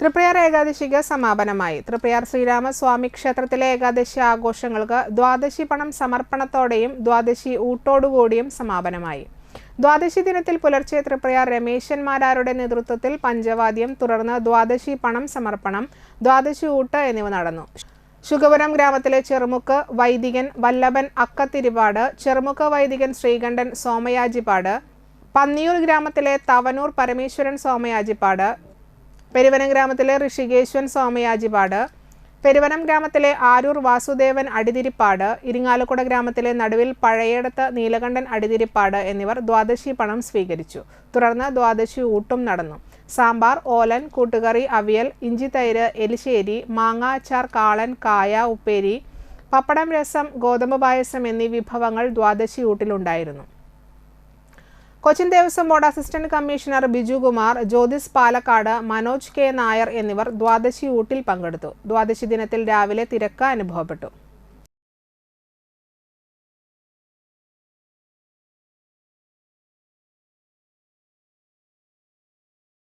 തൃപ്രയാർ ഏകാദശിക്ക് സമാപനമായി. തൃപ്രയാർ ശ്രീരാമസ്വാമി ക്ഷേത്രത്തിലെ ഏകാദശി ആഘോഷങ്ങൾക്ക് ദ്വാദശി പണം സമർപ്പണത്തോടെയും ദ്വാദശി ഊട്ടോടുകൂടിയും സമാപനമായി. ദ്വാദശി ദിനത്തിൽ പുലർച്ചെ തൃപ്രയാർ രമേശന്മാരാരുടെ നേതൃത്വത്തിൽ പഞ്ചവാദ്യം, തുടർന്ന് ദ്വാദശി പണം സമർപ്പണം, ദ്വാദശി ഊട്ട് എന്നിവ നടന്നു. ശുഗപുരം ഗ്രാമത്തിലെ ചെറുമുക്ക് വൈദികൻ വല്ലഭൻ അക്കത്തിരിപ്പാട്, ചെറുമുക്ക് വൈദികൻ ശ്രീകണ്ഠൻ സോമയാജിപ്പാട്, പന്നിയൂർ ഗ്രാമത്തിലെ തവനൂർ പരമേശ്വരൻ സോമയാജിപ്പാട്, പെരുവനം ഗ്രാമത്തിലെ ഋഷികേശ്വൻ സോമയാജിപ്പാട്, പെരുവനം ഗ്രാമത്തിലെ ആരൂർ വാസുദേവൻ അടിതിരിപ്പാട്, ഇരിങ്ങാലക്കുട ഗ്രാമത്തിലെ നടുവിൽ പഴയടത്ത് നീലകണ്ഠൻ അടിതിരിപ്പാട് എന്നിവർ ദ്വാദശി പണം സ്വീകരിച്ചു. തുടർന്ന് ദ്വാദശി ഊട്ടും നടന്നു. സാമ്പാർ, ഓലൻ, കൂട്ടുകറി, അവിയൽ, ഇഞ്ചിത്തൈര്, എലിശ്ശേരി, മാങ്ങ അച്ചാർ, കാളൻ, കായ, ഉപ്പേരി, പപ്പടം, രസം, ഗോതമ്പ് പായസം എന്നീ വിഭവങ്ങൾ ദ്വാദശി ഊട്ടിലുണ്ടായിരുന്നു. Cochin Devaswom board assistant commissioner Biju Kumar, Jyothis Palakkad, Manoj K Nair എന്നിവർ ദ്വാദശി ഊട്ടിൽ പങ്കെടുത്തു. ദ്വാദശി ദിനത്തിൽ രാവിലെ തിരക്ക് അനുഭവപ്പെട്ടു.